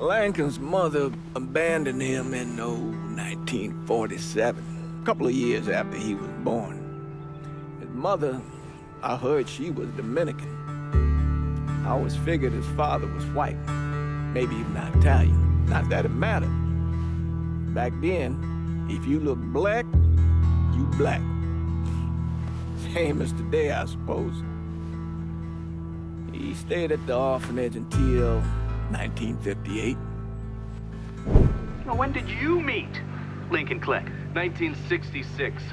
Lincoln's mother abandoned him in 1947, a couple of years after he was born. His mother, I heard she was Dominican. I always figured his father was white, maybe even Italian. Not that it mattered. Back then, if you look black, you black. Same as today, I suppose. He stayed at the orphanage until 1958. Now, when did you meet Lincoln Click? 1966.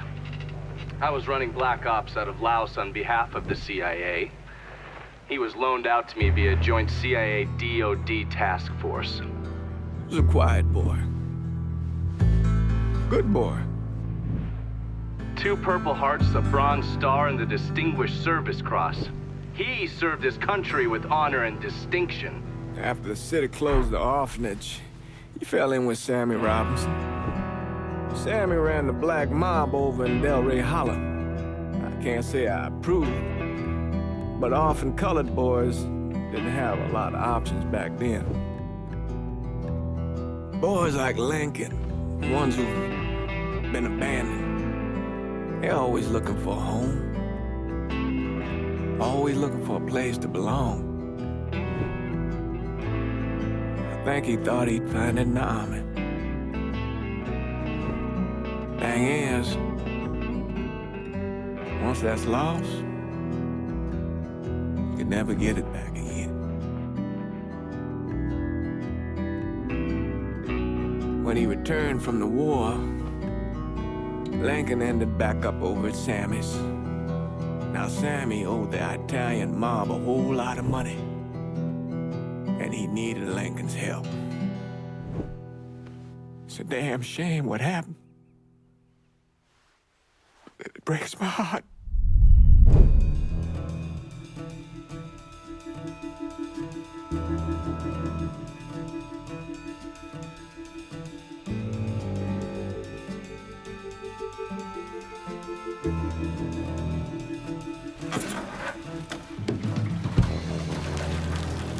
I was running black ops out of Laos on behalf of the CIA. He was loaned out to me via joint CIA-DOD task force. He was a quiet boy. Good boy. 2 Purple Hearts, a Bronze Star, and the Distinguished Service Cross. He served his country with honor and distinction. After the city closed the orphanage, he fell in with Sammy Robinson. Sammy ran the black mob over in Delray Hollow. I can't say I approved, but orphan colored boys didn't have a lot of options back then. Boys like Lincoln, the ones who've been abandoned, they're always looking for a home. Always looking for a place to belong. I think he thought he'd find it in the army. Thing is, once that's lost, you can never get it back again. When he returned from the war, Lincoln ended back up over at Sammy's. Now, Sammy owed the Italian mob a whole lot of money, and he needed Lincoln's help. It's a damn shame what happened. It breaks my heart.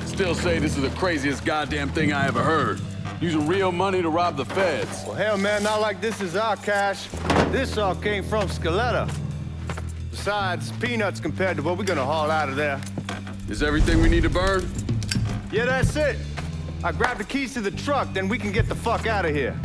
Still say this is the craziest goddamn thing I ever heard. Using real money to rob the feds. Well, hell, man, not like this is our cash. This all came from Scaletta. Besides, peanuts compared to what we're gonna haul out of there. Is everything we need to burn? Yeah, that's it. I grabbed the keys to the truck, then we can get the fuck out of here.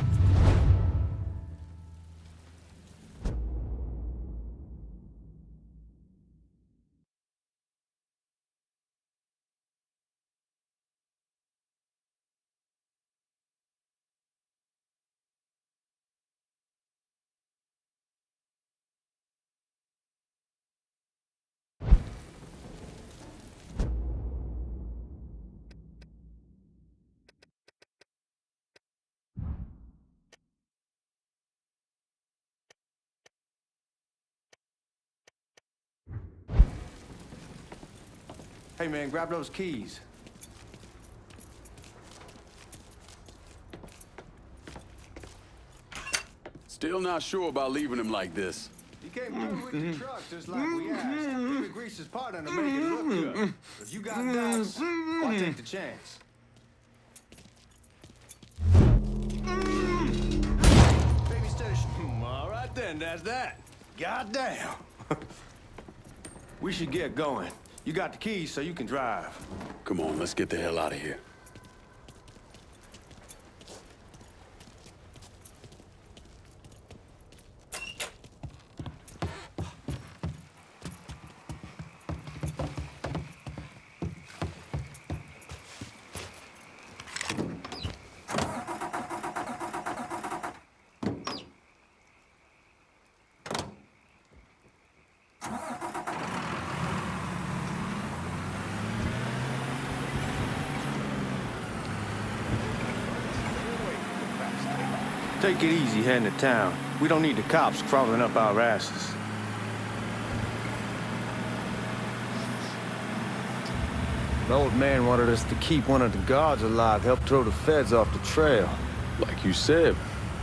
Hey, man, grab those keys. Still not sure about leaving him like this. You came through with the truck just like we asked. We greased his partner to make it look good. If you got doubts, I'll take the chance. Baby station. All right then, that's that. Goddamn. We should get going. You got the keys so you can drive. Come on, let's get the hell out of here. Take it easy heading to town. We don't need the cops crawling up our asses. The old man wanted us to keep one of the guards alive, help throw the feds off the trail. Like you said,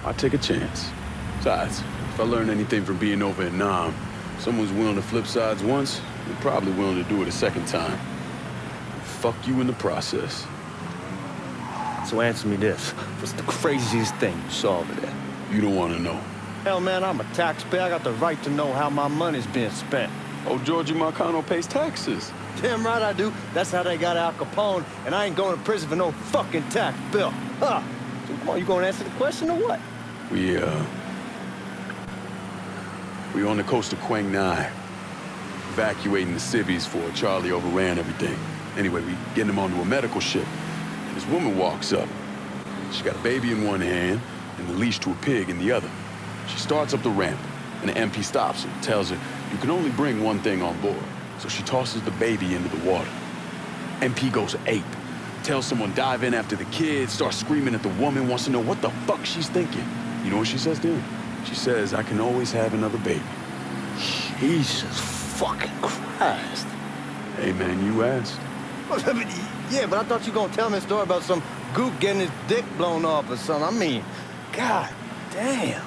I'd take a chance. Besides, if I learn anything from being over in Nam, someone's willing to flip sides once, they're probably willing to do it a second time. Fuck you in the process. So answer me this. What's the craziest thing you saw over there? You don't want to know. Hell, man, I'm a taxpayer. I got the right to know how my money's being spent. Oh, Georgie Marcano pays taxes. Damn right I do. That's how they got Al Capone, and I ain't going to prison for no fucking tax bill. Huh? So come on, you gonna answer the question or what? We on the coast of Quang Nai, evacuating the civvies for Charlie overran everything. Anyway, we getting him onto a medical ship, and this woman walks up. She got a baby in one hand and the leash to a pig in the other. She starts up the ramp, and the MP stops her, tells her, you can only bring one thing on board. So she tosses the baby into the water. MP goes ape, tells someone dive in after the kid, starts screaming at the woman, wants to know what the fuck she's thinking. You know what she says to him? She says, I can always have another baby. Jesus fucking Christ. Hey man, you asked. Yeah, but I thought you were gonna tell me a story about some gook getting his dick blown off or something. I mean, God damn.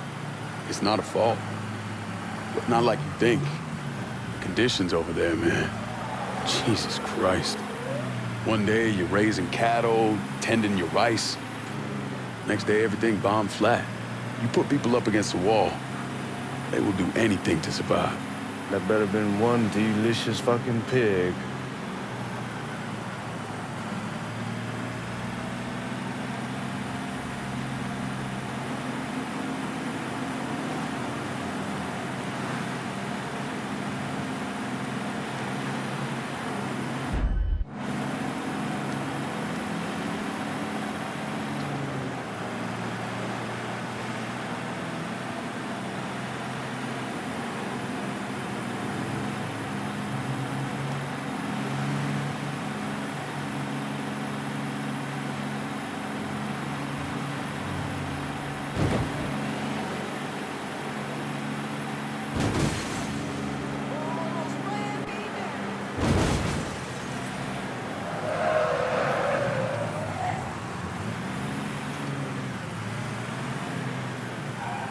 It's not a fault. But not like you think. The conditions over there, man. Jesus Christ. One day you're raising cattle, tending your rice. Next day everything bombed flat. You put people up against the wall, they will do anything to survive. That better been one delicious fucking pig.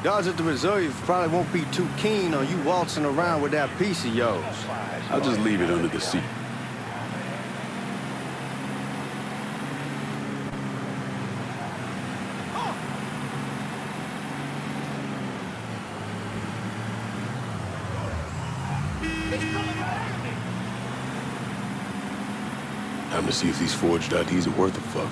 Guards at the reserve probably won't be too keen on you waltzing around with that piece of yours. I'll just leave it under the seat. Time to see if these forged IDs are worth a fuck.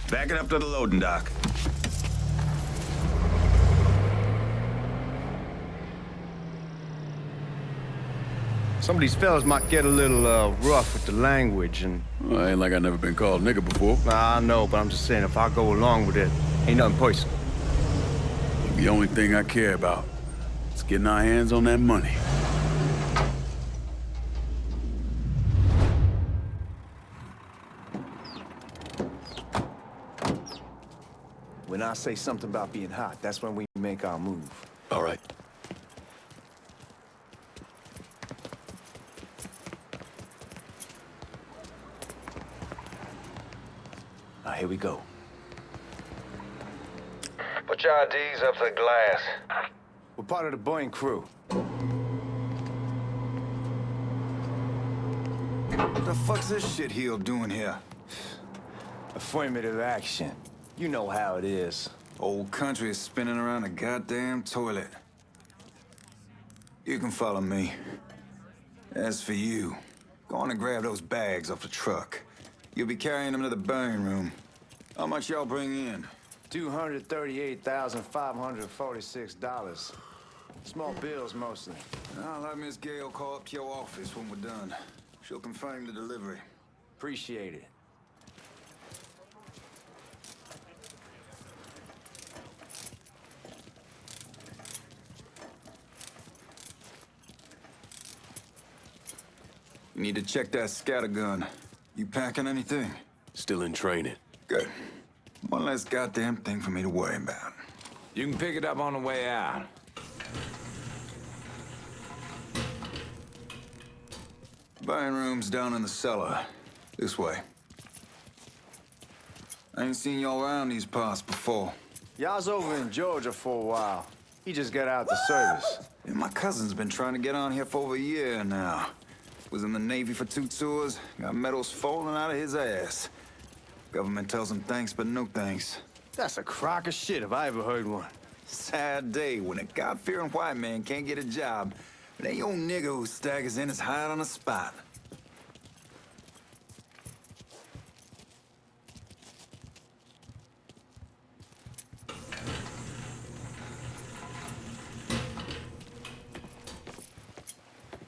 Back it up to the loading dock. Some of these fellas might get a little rough with the language and... Well, ain't like I never been called nigga before. Nah, I know, but I'm just saying, if I go along with it, ain't nothing personal. The only thing I care about is getting our hands on that money. When I say something about being hot, that's when we make our move. All right. Now, here we go. Put your IDs up to the glass. We're part of the Boeing crew. What the fuck's this shitheel doing here? Affirmative action. You know how it is. Old country is spinning around a goddamn toilet. You can follow me. As for you, go on and grab those bags off the truck. You'll be carrying them to the burning room. How much y'all bring in? $238,546. Small bills, mostly. I'll have Miss Gale call up to your office when we're done. She'll confirm the delivery. Appreciate it. You need to check that scatter gun. You packing anything? Still in training. Good. One less goddamn thing for me to worry about. You can pick it up on the way out. Burning room's down in the cellar. This way. I ain't seen y'all around these parts before. Y'all's over in Georgia for a while. He just got out the service. Yeah, my cousin's been trying to get on here for over a year now. Was in the Navy for 2 tours, got medals falling out of his ass. Government tells him thanks, but no thanks. That's a crock of shit if I ever heard one. Sad day when a God-fearing white man can't get a job, but ain't old nigga who staggers in his hide on the spot.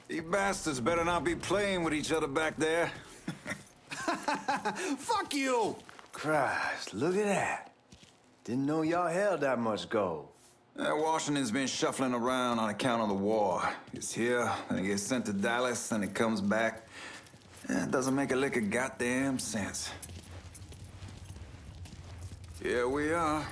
You bastards better not be playing with each other back there. Fuck you! Christ, look at that. Didn't know y'all held that much gold. Washington's been shuffling around on account of the war. It's here, then it gets sent to Dallas, then it comes back. It doesn't make a lick of goddamn sense. Here we are.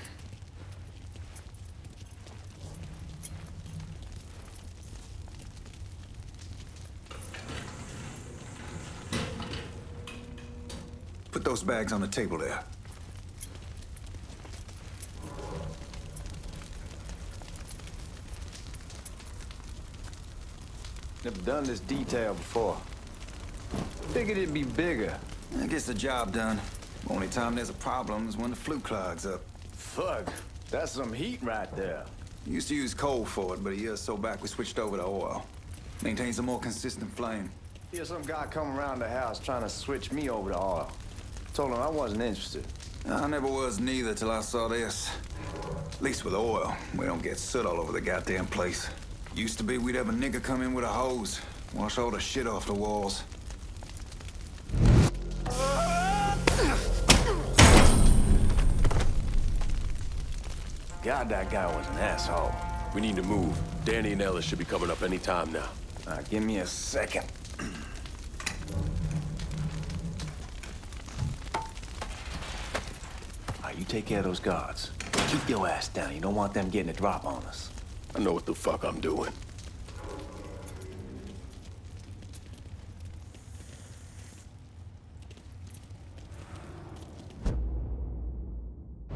Put those bags on the table there. Never done this detail before. Figured it'd be bigger. That gets the job done. Only time there's a problem is when the flue clogs up. Fuck, that's some heat right there. Used to use coal for it, but a year or so back we switched over to oil. Maintains a more consistent flame. Hear some guy come around the house trying to switch me over to oil. Told him I wasn't interested. I never was neither till I saw this. At least with oil, we don't get soot all over the goddamn place. Used to be we'd have a nigga come in with a hose, wash all the shit off the walls. God, that guy was an asshole. We need to move. Danny and Ellis should be coming up any time now. Give me a second. You take care of those guards. Keep your ass down. You don't want them getting a drop on us. I know what the fuck I'm doing.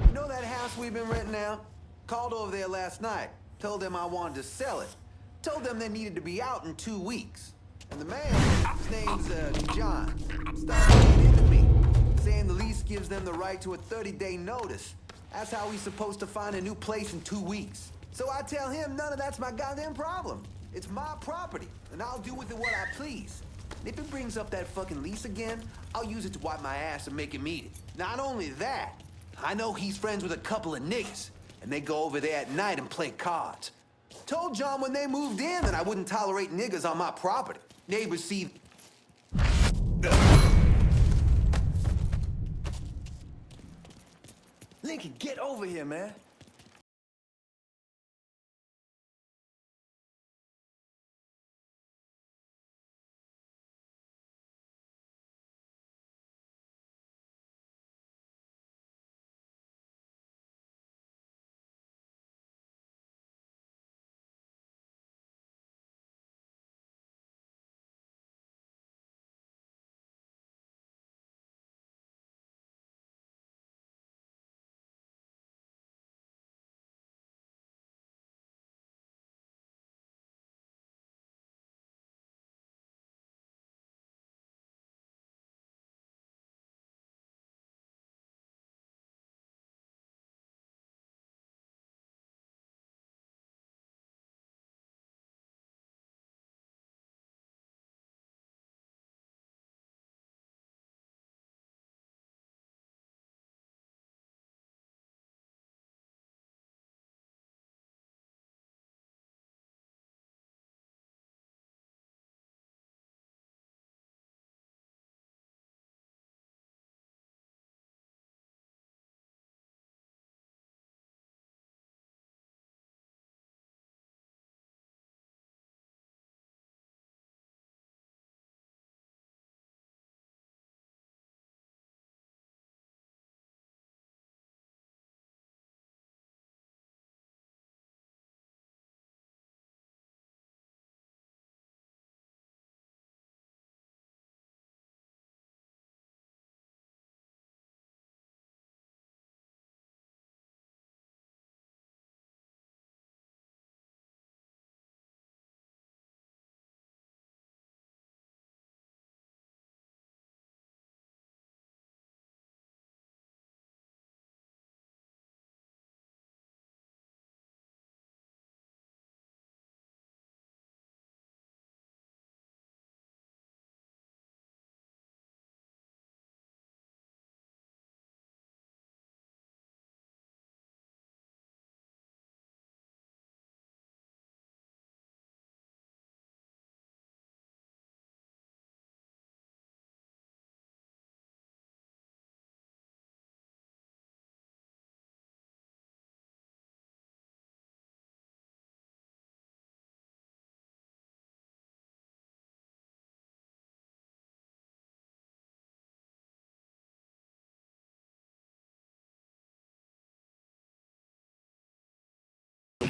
You know that house we've been renting out? Called over there last night. Told them I wanted to sell it. Told them they needed to be out in 2 weeks. And the man, his name's John, started getting into me, saying the lease gives them the right to a 30-day notice. That's how he's supposed to find a new place in 2 weeks. So I tell him none of that's my goddamn problem. It's my property, and I'll do with it what I please. And if he brings up that fucking lease again, I'll use it to wipe my ass and make him eat it. Not only that, I know he's friends with a couple of niggas, and they go over there at night and play cards. Told John when they moved in that I wouldn't tolerate niggas on my property. Neighbors see... Lincoln, get over here, man.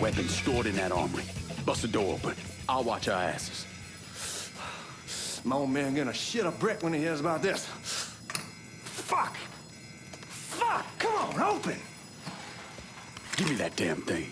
weapons stored in that armory. Bust the door open. I'll watch our asses. My old man gonna shit a brick when he hears about this. Fuck! Fuck! Come on, open! Give me that damn thing.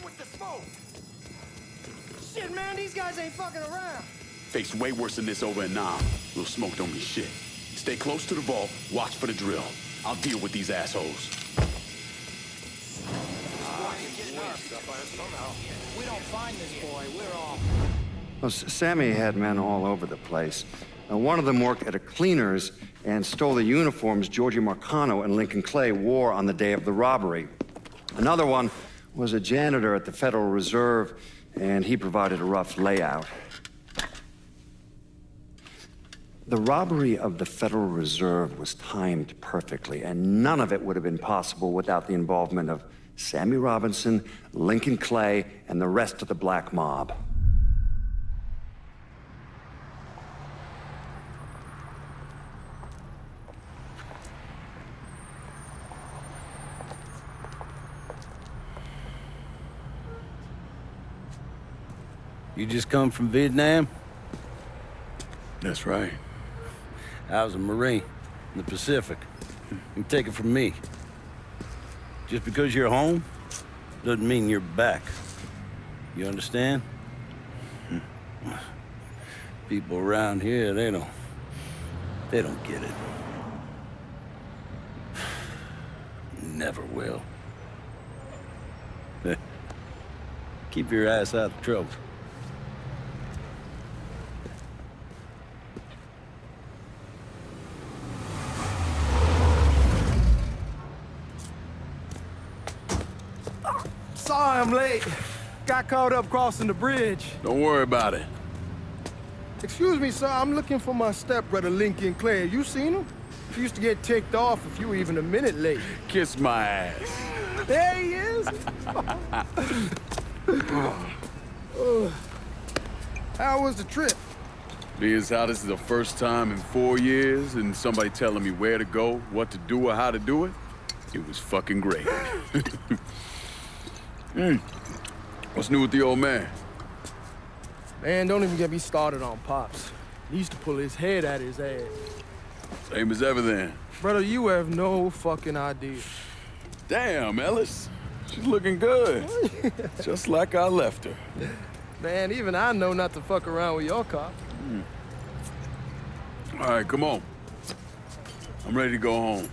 With the smoke! Shit, man, these guys ain't fucking around. Face way worse than this over in Nam. Little smoke don't mean shit. Stay close to the vault, watch for the drill. I'll deal with these assholes. We don't find this boy, we're all... Well, Sammy had men all over the place. One of them worked at a cleaner's and stole the uniforms Georgie Marcano and Lincoln Clay wore on the day of the robbery. Another one was a janitor at the Federal Reserve, and he provided a rough layout. The robbery of the Federal Reserve was timed perfectly, and none of it would have been possible without the involvement of Sammy Robinson, Lincoln Clay, and the rest of the black mob. You just come from Vietnam? That's right. I was a Marine in the Pacific. You take it from me. Just because you're home doesn't mean you're back. You understand? People around here, they don't get it. Never will. Keep your ass out of trouble. Sorry I'm late. Got caught up crossing the bridge. Don't worry about it. Excuse me, sir. I'm looking for my stepbrother, Lincoln Clay. You seen him? He used to get ticked off if you were even a minute late. Kiss my ass. There he is. How was the trip? Being as how this is the first time in 4 years and somebody telling me where to go, what to do, or how to do it, it was fucking great. What's new with the old man? Man, don't even get me started on Pops. He used to pull his head out his ass. Same as ever then. Brother, you have no fucking idea. Damn, Ellis. She's looking good. Just like I left her. Man, even I know not to fuck around with your cop. All right, come on. I'm ready to go home.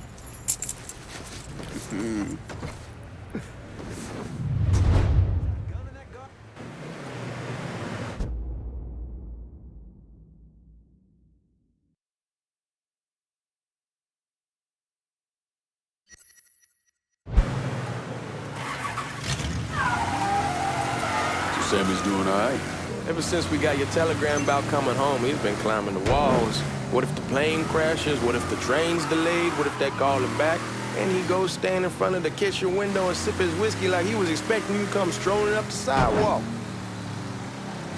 Sammy's doing all right. Ever since we got your telegram about coming home, he's been climbing the walls. What if the plane crashes? What if the train's delayed? What if they call him back? And he goes stand in front of the kitchen window and sip his whiskey like he was expecting you to come strolling up the sidewalk.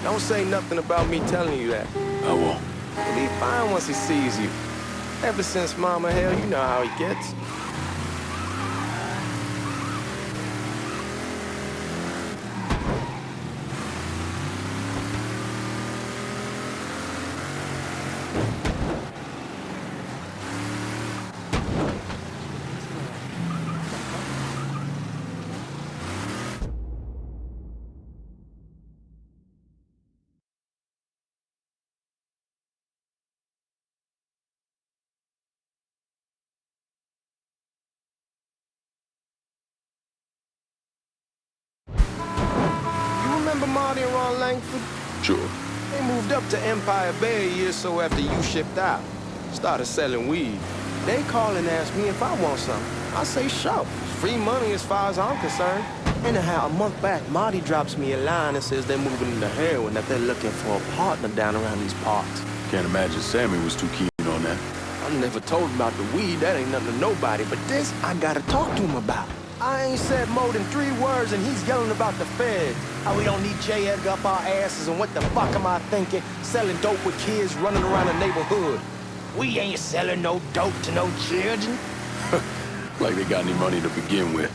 Don't say nothing about me telling you that. I won't. He'll be fine once he sees you. Ever since Mama Hell, you know how he gets. Remember Marty and Ron Langford? Sure. They moved up to Empire Bay a year or so after you shipped out. started selling weed. They call and ask me if I want something. I say, sure. It's free money as far as I'm concerned. Anyhow, a month back, Marty drops me a line and says they're moving into heroin, that they're looking for a partner down around these parts. Can't imagine Sammy was too keen on that. I never told him about the weed. That ain't nothing to nobody. But this, I gotta talk to him about. I ain't said more than 3 words, and he's yelling about the feds. How we don't need J. Edgar up our asses, and what the fuck am I thinking? Selling dope with kids running around the neighborhood. We ain't selling no dope to no children. Like they got any money to begin with.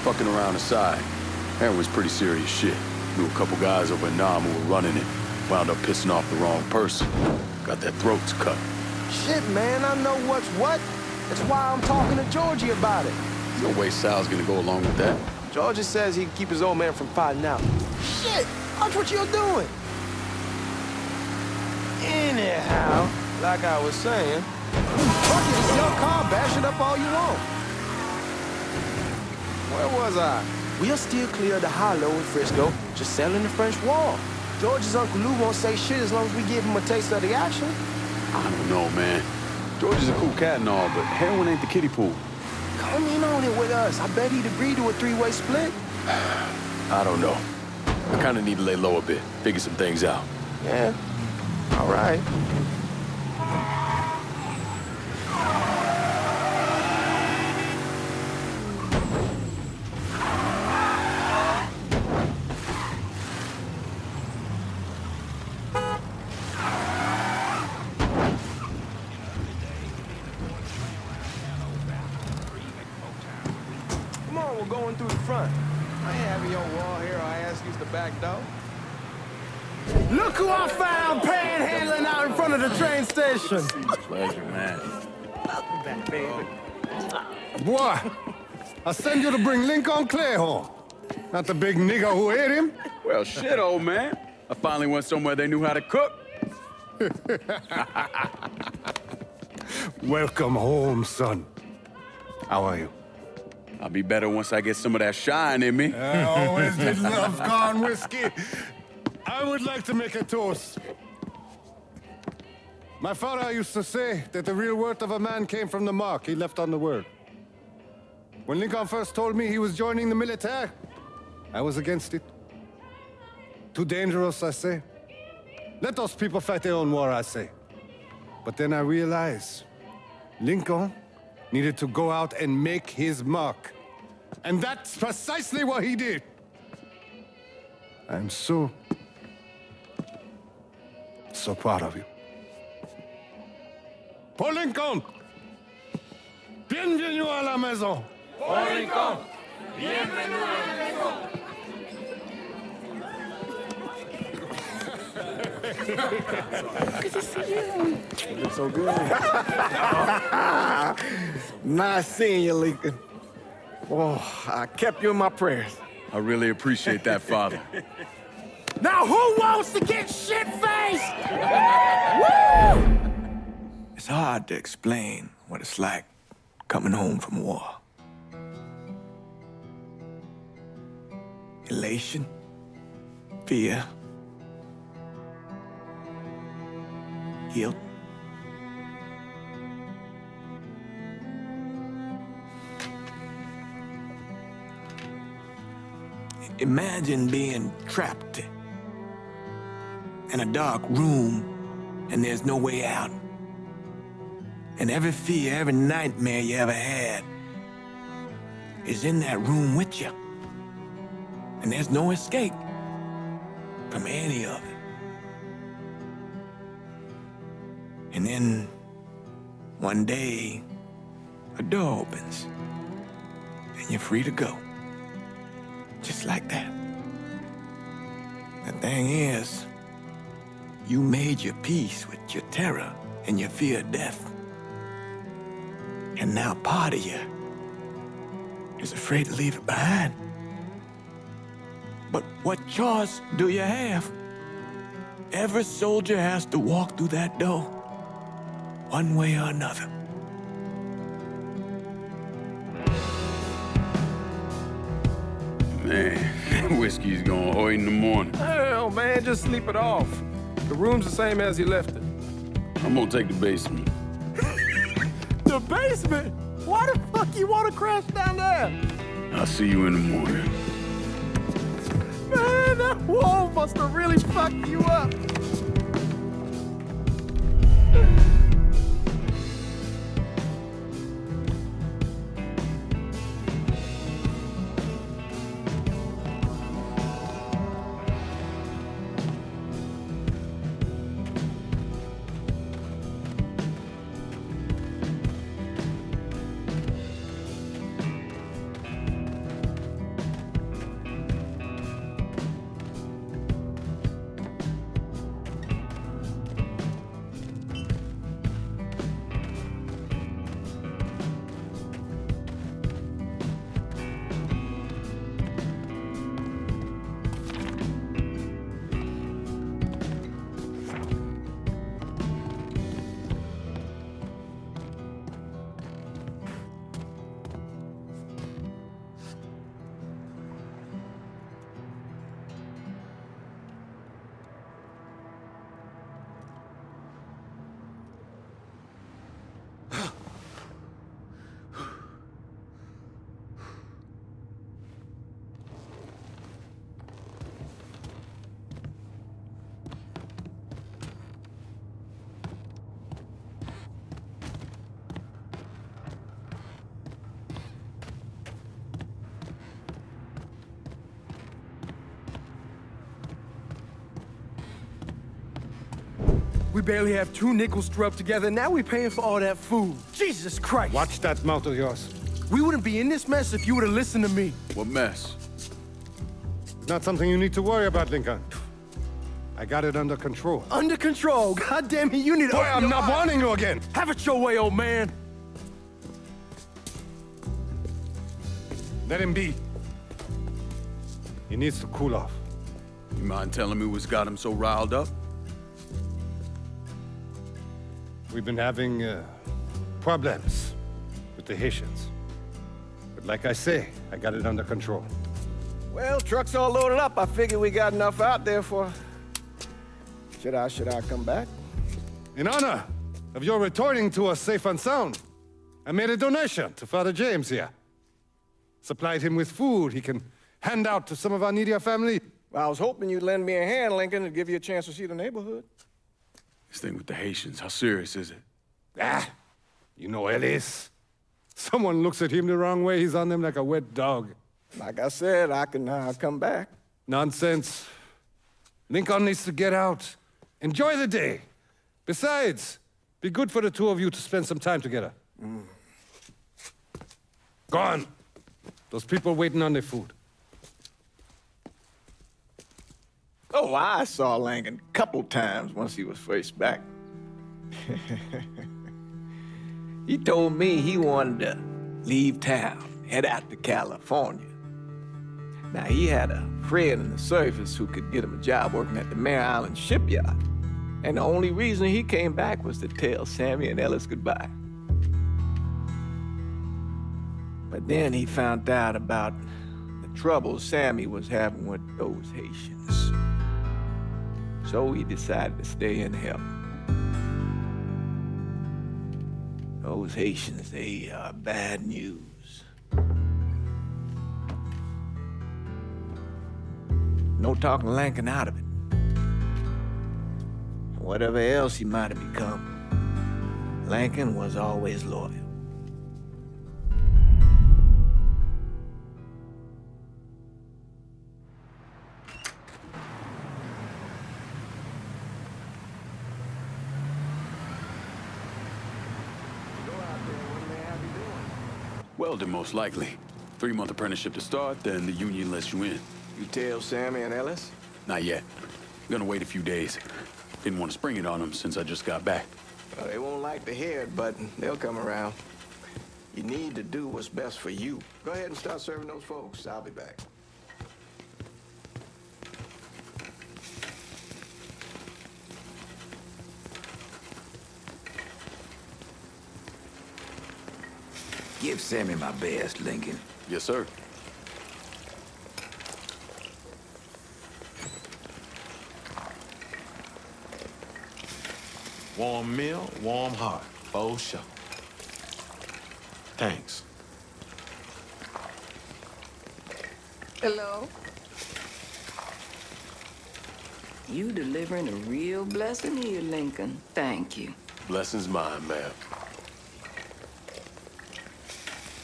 Fucking around aside, heroin's pretty serious shit. Knew a couple guys over in Nam who were running it. Wound up pissing off the wrong person. Got their throats cut. Shit, man, I know what's what. That's why I'm talking to Georgie about it. There's no way Sal's gonna go along with that. Georgie says he can keep his old man from fighting out. Shit, watch what you're doing. Anyhow, like I was saying, fuck it, it's your car, bash it up all you want. Where was I? We'll steer clear of the hollow in Frisco, just selling the French Wall. George's Uncle Lou won't say shit as long as we give him a taste of the action. I don't know, man. George is a cool cat and all, but heroin ain't the kiddie pool. Come in on it with us. I bet he'd agree to a 3-way split. I don't know. I kinda need to lay low a bit, figure some things out. Yeah, all right. We're going through the front. I ain't having your wall here. I ask you the back door. Look who I found panhandling out in front of the train station. Pleasure, man. Welcome back, baby. Boy, I send you to bring Lincoln Clay home. Not the big nigger who ate him. Well, shit, old man. I finally went somewhere they knew how to cook. Welcome home, son. How are you? I'll be better once I get some of that shine in me. I always did love corn whiskey. I would like to make a toast. My father used to say that the real worth of a man came from the mark he left on the world. When Lincoln first told me he was joining the military, I was against it. Too dangerous, I say. Let those people fight their own war, I say. But then I realized Lincoln needed to go out and make his mark. And that's precisely what he did. I'm so proud of you. Paul Lincoln! Bienvenue à la maison! Paul Lincoln! Bienvenue à la maison! Good to see you. You look so good. Nice seeing you, Lincoln. Oh, I kept you in my prayers. I really appreciate that, Father. Now who wants to get shit-faced? Woo! It's hard to explain what it's like coming home from war. Elation, fear, guilt. Imagine being trapped in a dark room and there's no way out. And every fear, every nightmare you ever had is in that room with you. And there's no escape from any of it. And then one day, a door opens and you're free to go. Just like that. The thing is, you made your peace with your terror and your fear of death. And now part of you is afraid to leave it behind. But what choice do you have? Every soldier has to walk through that door, one way or another. Man, whiskey's going hoy in the morning. Hell, man, just sleep it off. The room's the same as you left it. I'm gonna take the basement. The basement? Why the fuck you want to crash down there? I'll see you in the morning. Man, that wall must have really fucked you up. We barely have 2 nickels to rub together, now we're paying for all that food. Jesus Christ! Watch that mouth of yours. We wouldn't be in this mess if you would have listened to me. What mess? It's not something you need to worry about, Lincoln. I got it under control. Under control? God damn it, you need to Boy, open I'm your not eyes. warning you again. Have it your way, old man. Let him be. He needs to cool off. You mind telling me what's got him so riled up? We've been having problems with the Haitians. But like I say, I got it under control. Well, truck's all loaded up. I figure we got enough out there for... Should I come back? In honor of your returning to us safe and sound, I made a donation to Father James here. Supplied him with food he can hand out to some of our needier family. Well, I was hoping you'd lend me a hand, Lincoln, and give you a chance to see the neighborhood. This thing with the Haitians, how serious is it? You know Ellis. Someone looks at him the wrong way, he's on them like a wet dog. Like I said, I can come back. Nonsense. Lincoln needs to get out. Enjoy the day. Besides, be good for the two of you to spend some time together. Go on. Those people waiting on their food. Oh, I saw Lincoln a couple times once he was first back. He told me he wanted to leave town, head out to California. Now, he had a friend in the service who could get him a job working at the Mare Island shipyard. And the only reason he came back was to tell Sammy and Ellis goodbye. But then he found out about the trouble Sammy was having with those Haitians. So he decided to stay and help. Those Haitians, they are bad news. No talking Lincoln out of it. Whatever else he might have become, Lincoln was always loyal. Welding, most likely. 3-month apprenticeship to start, then the union lets you in. You tell Sammy and Ellis? Not yet. Gonna wait a few days. Didn't want to spring it on them since I just got back. Well, they won't like to hear it, but they'll come around. You need to do what's best for you. Go ahead and start serving those folks. I'll be back. Give Sammy my best, Lincoln. Yes, sir. Warm meal, warm heart. For sure. Thanks. Hello? You delivering a real blessing here, Lincoln. Thank you. Blessing's mine, ma'am.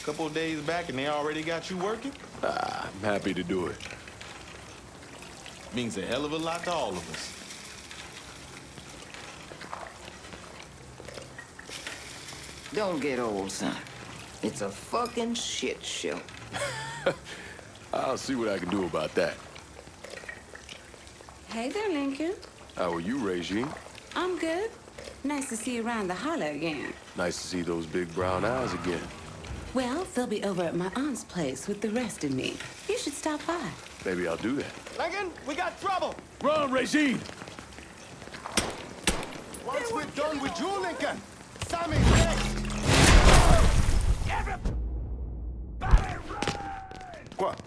Couple of days back and they already got you working? I'm happy to do it. Means a hell of a lot to all of us. Don't get old, son. It's a fucking shit show. I'll see what I can do about that. Hey there, Lincoln. How are you, Regine? I'm good. Nice to see you around the holler again. Nice to see those big brown eyes again. Well, they'll be over at my aunt's place with the rest of me. You should stop by. Maybe I'll do that. Lincoln, we got trouble! Run, Regine! Once we're done with you, Lincoln, Sammy's next! What?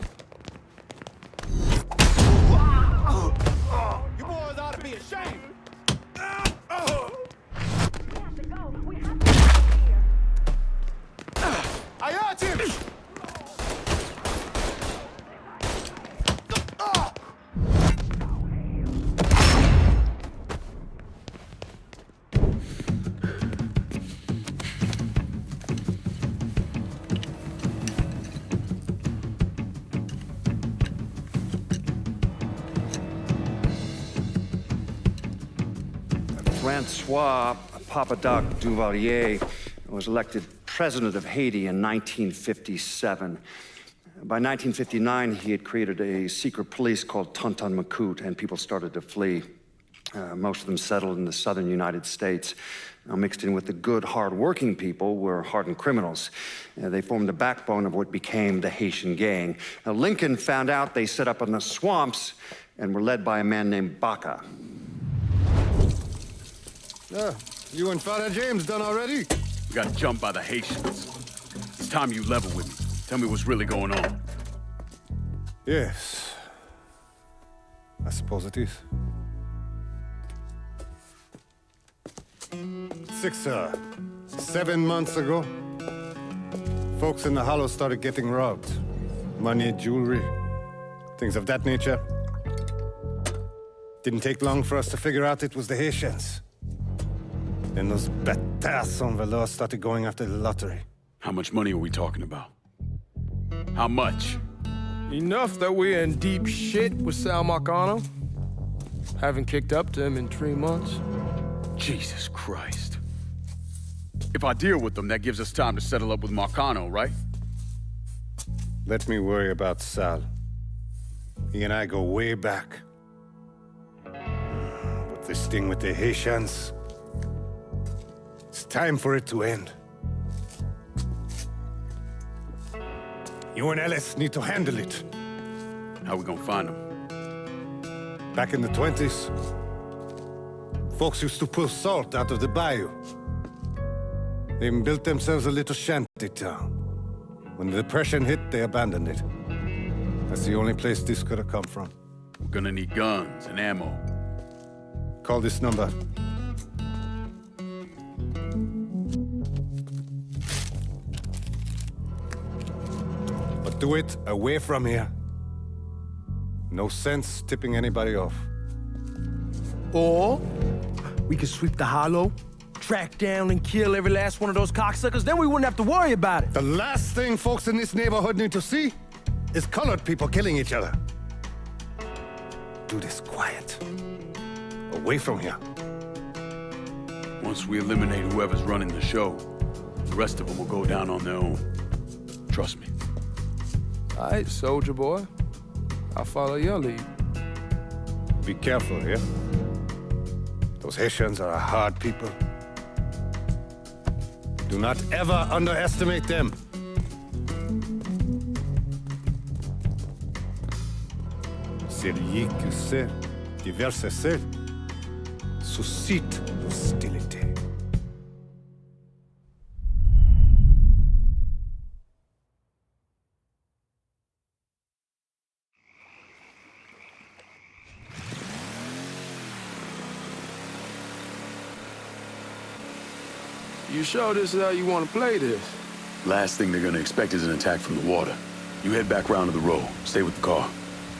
You boys ought to be ashamed! I hurt him! Francois Papadoc Duvalier was elected president of Haiti in 1957. By 1959, he had created a secret police called Tonton Macoute, and people started to flee. Most of them settled in the southern United States. Now, mixed in with the good, hard-working people were hardened criminals. They formed the backbone of what became the Haitian gang. Now, Lincoln found out they set up in the swamps and were led by a man named Baca. You and Father James done already? We got jumped by the Haitians. It's time you level with me. Tell me what's really going on. Yes. I suppose it is. 7 months ago, folks in the Hollow started getting robbed. Money, jewelry, things of that nature. Didn't take long for us to figure out it was the Haitians. Then those bâtards en velours started going after the lottery. How much money are we talking about? How much? Enough that we're in deep shit with Sal Marcano. Haven't kicked up to him in 3 months. Jesus Christ. If I deal with them, that gives us time to settle up with Marcano, right? Let me worry about Sal. He and I go way back. But this thing with the Haitians, it's time for it to end. You and Ellis need to handle it. How we gonna find them? Back in the 20s, folks used to pull salt out of the bayou. They even built themselves a little shanty town. When the Depression hit, they abandoned it. That's the only place this could have come from. We're gonna need guns and ammo. Call this number. But do it away from here. No sense tipping anybody off. Or we could sweep the Hollow, track down and kill every last one of those cocksuckers, then we wouldn't have to worry about it. The last thing folks in this neighborhood need to see is colored people killing each other. Do this quiet. Away from here. Once we eliminate whoever's running the show, the rest of them will go down on their own. Trust me. All right, soldier boy. I'll follow your lead. Be careful here. Those Haitians are a hard people. Do not ever underestimate them. Celui qui sait diverser seul suscite l'hostilité. You sure this is how you want to play this? Last thing they're gonna expect is an attack from the water. You head back round to the row. Stay with the car.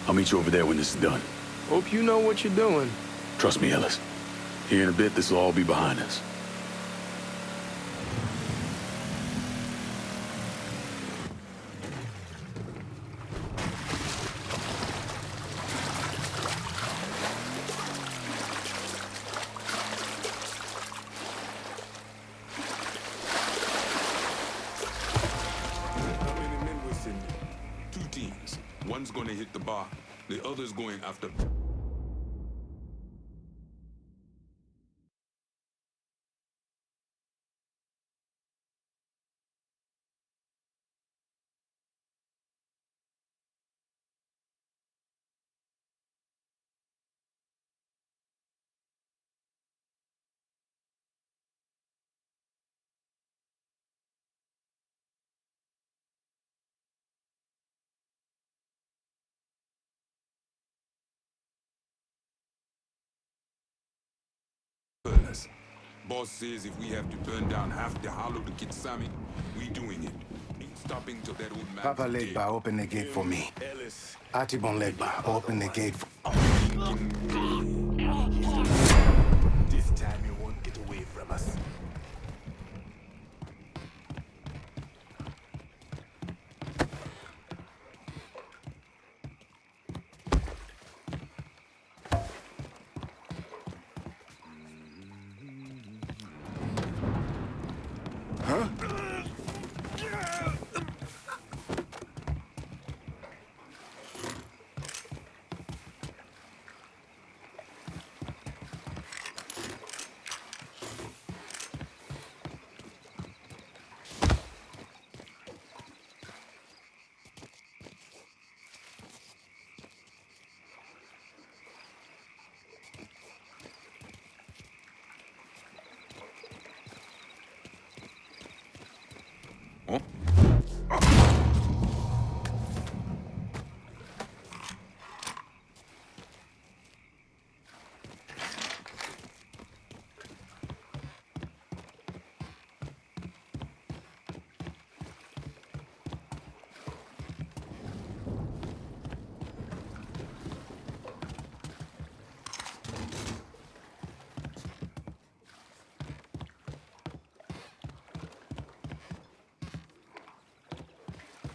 I'll meet you over there when this is done. Hope you know what you're doing. Trust me, Ellis. Here in a bit, this will all be behind us. One's gonna hit the bar, the other's going after... Boss says if we have to burn down half the hollow to get Sammy, we doing it. Ain't stopping till that old man. Papa Legba, open the gate for me. Atibon Legba, open the gate for... This time you won't get away from us.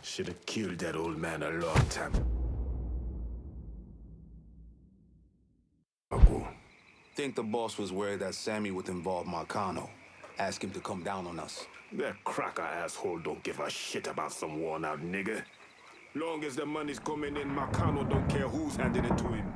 Should have killed that old man a long time ago. Think the boss was worried that Sammy would involve Marcano. Ask him to come down on us. That cracker asshole don't give a shit about some worn-out nigga. Long as the money's coming in, Marcano don't care who's handing it to him.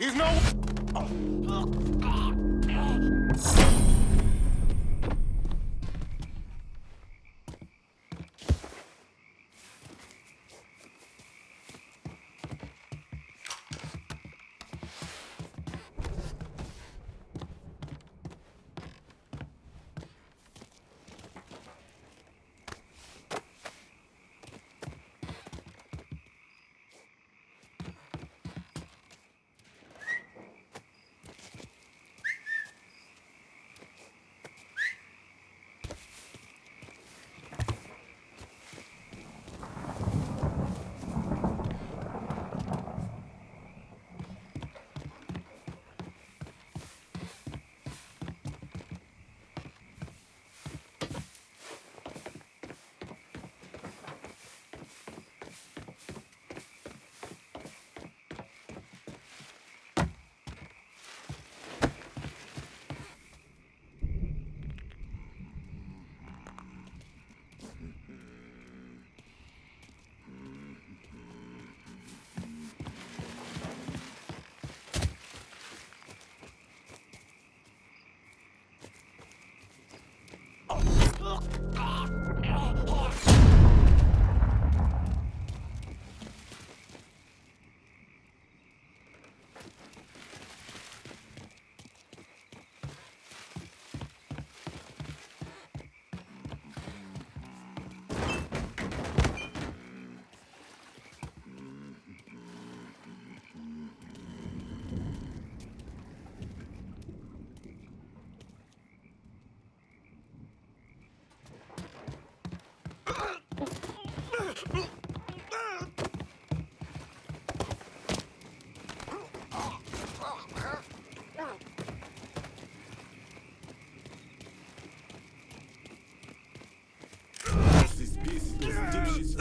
He's no...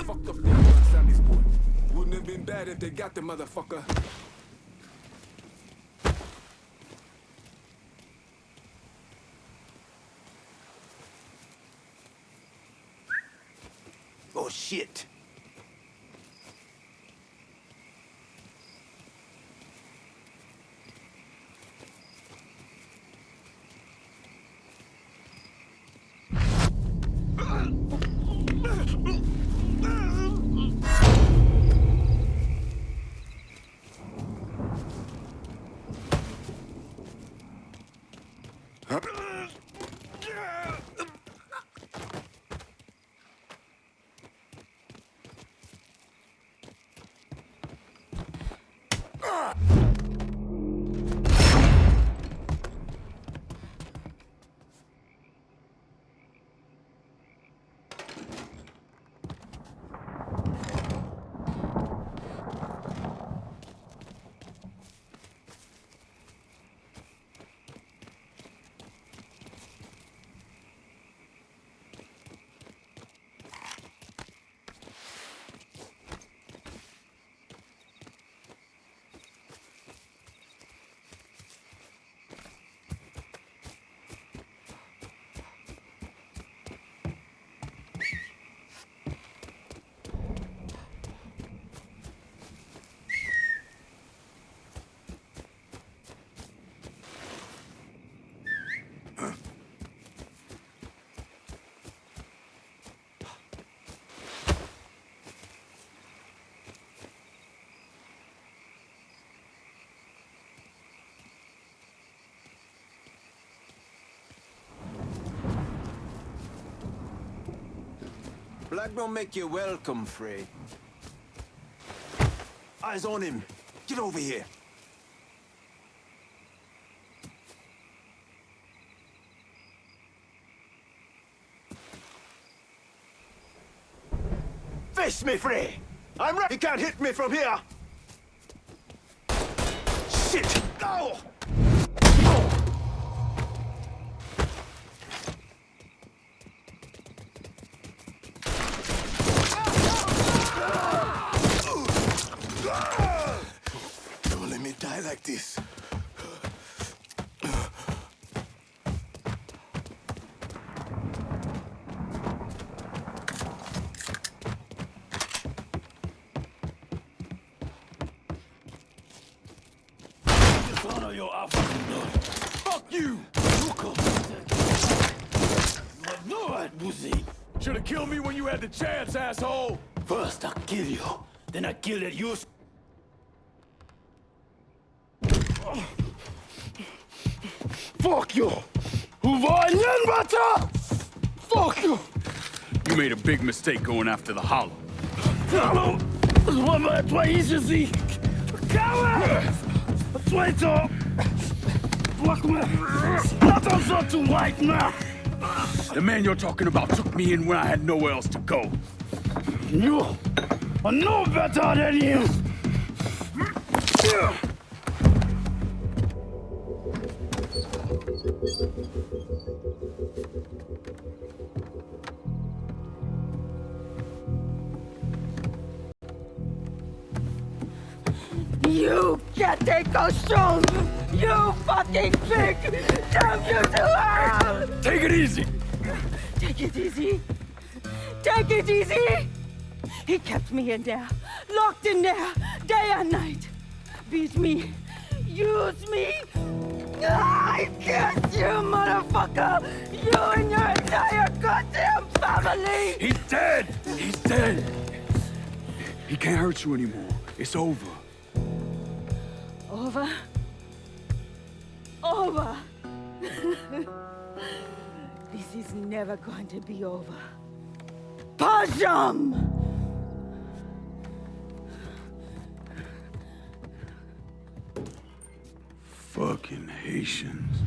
Fucked up the Sammy's boy. Wouldn't have been bad if they got the motherfucker. Oh, shit. Black don't make you welcome, Frey. Eyes on him. Get over here. Face me, Frey! I'm right. He can't hit me from here! Shit! No! Don't let me die like this. smell your African blood. Fuck you! You know it, Boozy. Should've killed me when you had the chance, asshole! First I kill you, then I kill that you. Fuck you! Who var ingen butter? Fuck you! You made a big mistake going after the Hollow. Hallo! Wat maar twee is er zie. Kouwe! Twee toch! Fuck me! Laat ons zo toe, white man! The man you're talking about took me in when I had nowhere else to go. You are no better than him! You can't take costume! You fucking pig! Damn you to hell! Take it easy! Take it easy! Take it easy! He kept me in there, locked in there, day and night. Beat me, use me. I curse you, motherfucker! You and your entire goddamn family! He's dead! He's dead! He can't hurt you anymore. It's over. Over? Over! This is never going to be over. Pajam! Fucking Haitians.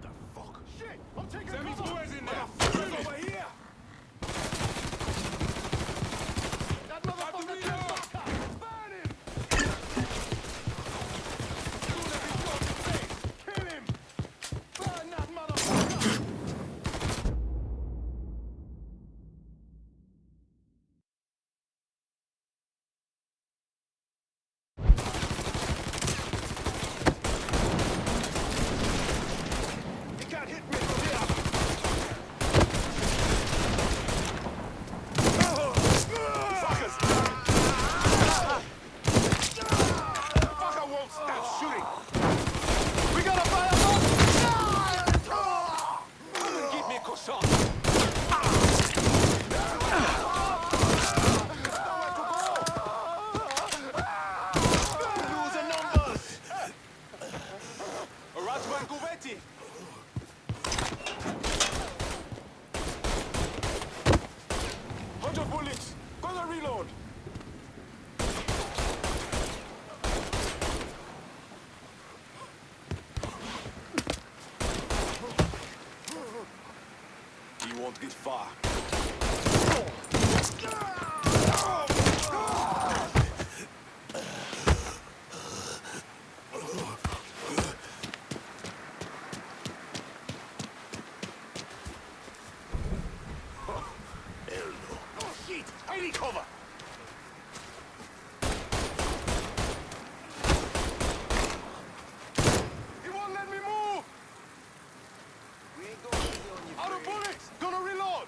The fuck? Shit! I'm taking Sammy's boys in there! Motherfuckers over here! That motherfucker can fuck up! Burn him! Kill him! Burn that motherfucker! You can't hit me from here! Fuckers! Fucker won't stop shooting! We got a fireball! Keep me croissant! Losing numbers! Ratman Guvetti! 100 bullets! Gonna reload! You won't get far. Oh shit! I need cover! He won't let me move! We ain't going easy on you. Out of bullets! Gonna reload!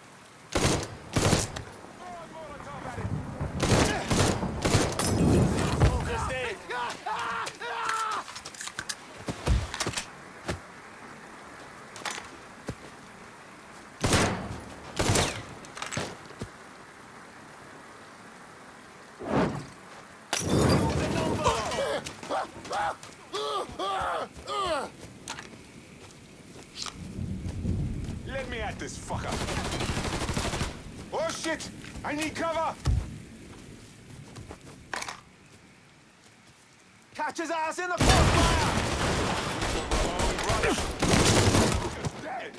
Just stay. Let me at this fucker. Oh shit! I need cover! Catch his ass in the crossfire! Dead!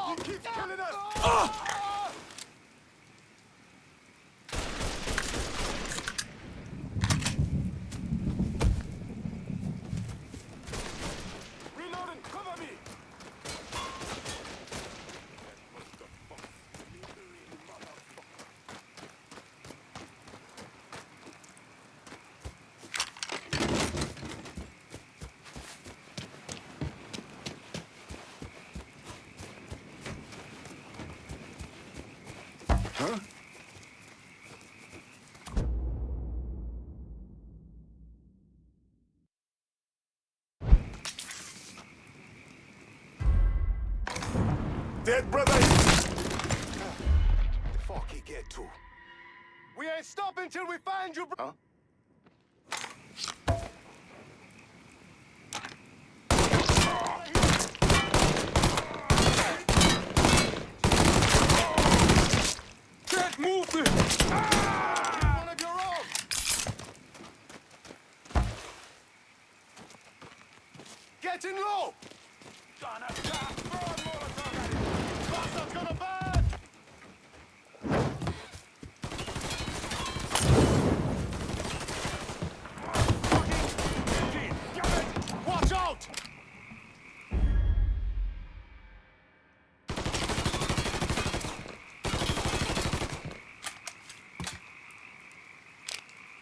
He keeps killing us! Reloading! Cover me! Huh? Dead brother! The fuck he get to? We ain't stopping till we find you, bro. Huh? Can't move it! One of your own! Getting low! Bastard's gonna burn! Watch out!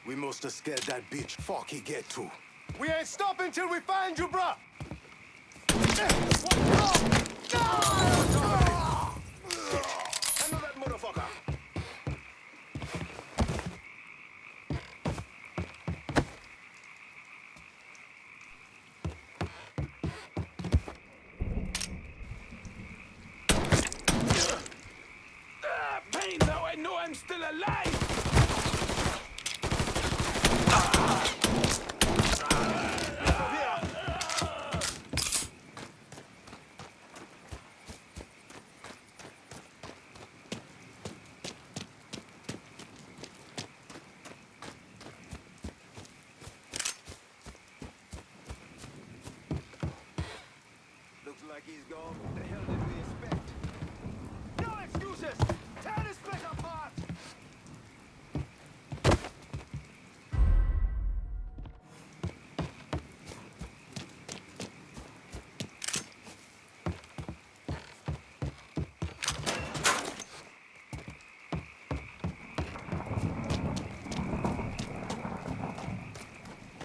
We must have scared that bitch. Fuck he get to? We ain't stopping till we find you, bruh! Handle that motherfucker! Pain, now I know I'm still alive! Looks like he's gone. What the hell did we expect? No excuses! Tear this place apart!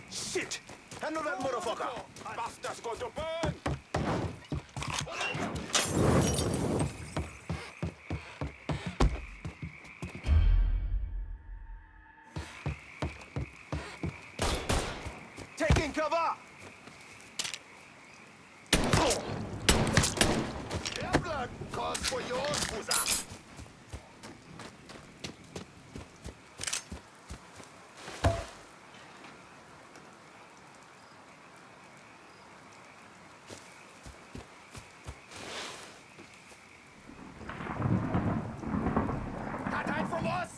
Shit! Handle that motherfucker! Bastard's going to burn! Taking cover! Their blood calls for yours, Boozer! Got time from us?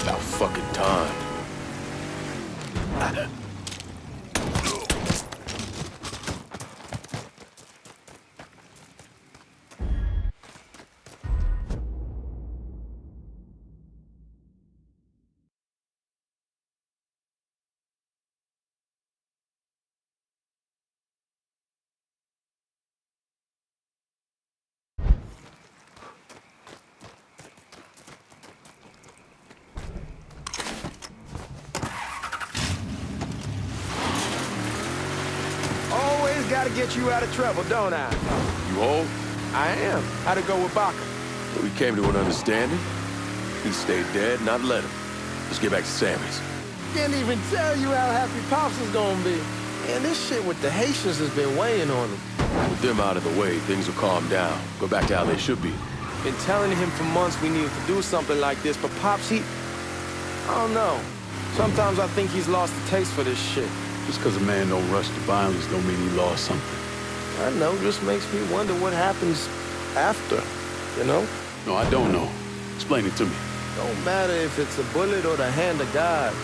About fucking time. Always gotta get you out of trouble, don't I? You hold? I am. How'd it go with Baca? We came to an understanding. He stayed dead, and I'd let him. Let's get back to Sammy's. Can't even tell you how happy Pops is gonna be. Man, this shit with the Haitians has been weighing on him. With them out of the way, things will calm down. Go back to how they should be. Been telling him for months we needed to do something like this, but Pops, I don't know. Sometimes I think he's lost the taste for this shit. Just because a man don't rush to violence don't mean he lost something. I know, just makes me wonder what happens after, you know? No, I don't know. Explain it to me. Don't matter if it's a bullet or the hand of God.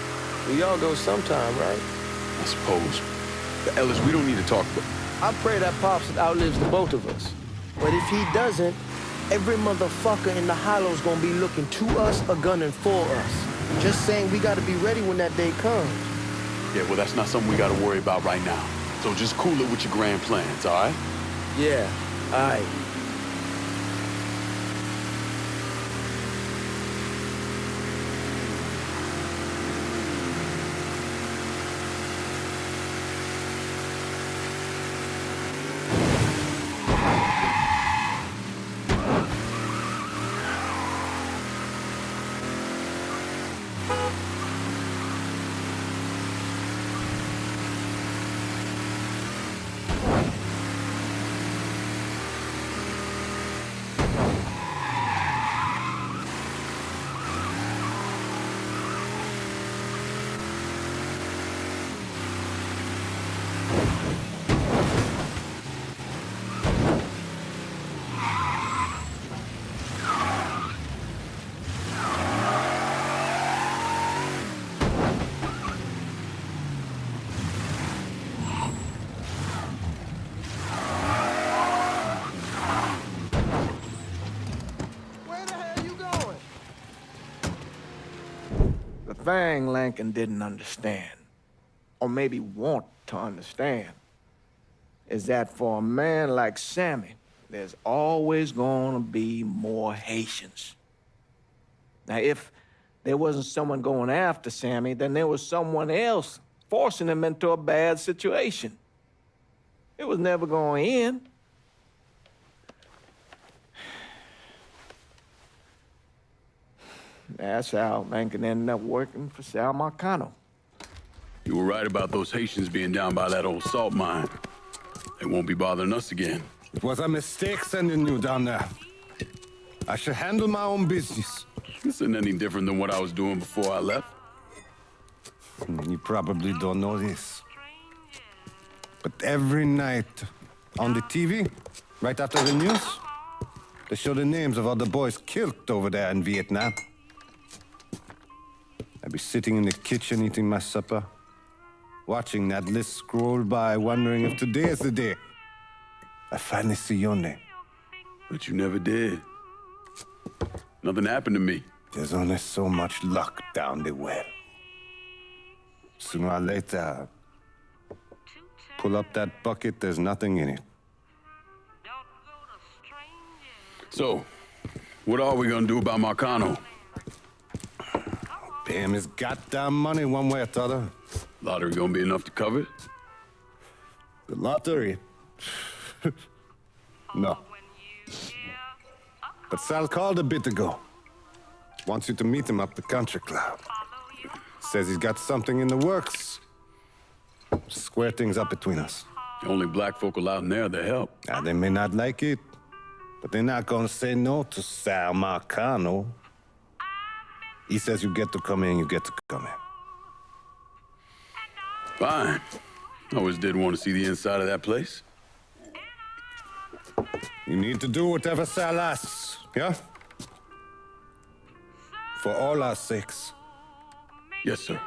We all go sometime, right? I suppose. But Ellis, we don't need to talk about... I pray that Pops outlives the both of us. But if he doesn't, every motherfucker in the hollow's gonna be looking to us or gunning for us. Just saying we gotta be ready when that day comes. Yeah, well, that's not something we gotta worry about right now. So just cool it with your grand plans, all right? Yeah, all right. The thing Lincoln didn't understand, or maybe want to understand, is that for a man like Sammy, there's always gonna be more Haitians. Now, if there wasn't someone going after Sammy, then there was someone else forcing him into a bad situation. It was never going to end. That's how Lincoln ended up working for Sal Marcano. You were right about those Haitians being down by that old salt mine. They won't be bothering us again. It was a mistake sending you down there. I should handle my own business. This isn't any different than what I was doing before I left. You probably don't know this. But every night on the TV, right after the news, they show the names of all the boys killed over there in Vietnam. I'd be sitting in the kitchen eating my supper, watching that list scroll by, wondering if today is the day I finally see your name. But you never did. Nothing happened to me. There's only so much luck down the well. Sooner or later, pull up that bucket, there's nothing in it. So, what are we gonna do about Marcano? Pay him his goddamn money one way or the other. Lottery gonna be enough to cover it? The lottery? No. But Sal called a bit ago. Wants you to meet him up the country club. Says he's got something in the works. Square things up between us. The only black folk allowed in there to help. Now, they may not like it, but they're not gonna say no to Sal Marcano. He says you get to come in, you get to come in. Fine. I always did want to see the inside of that place. You need to do whatever Sal asks, yeah? For all our sakes. Yes, sir.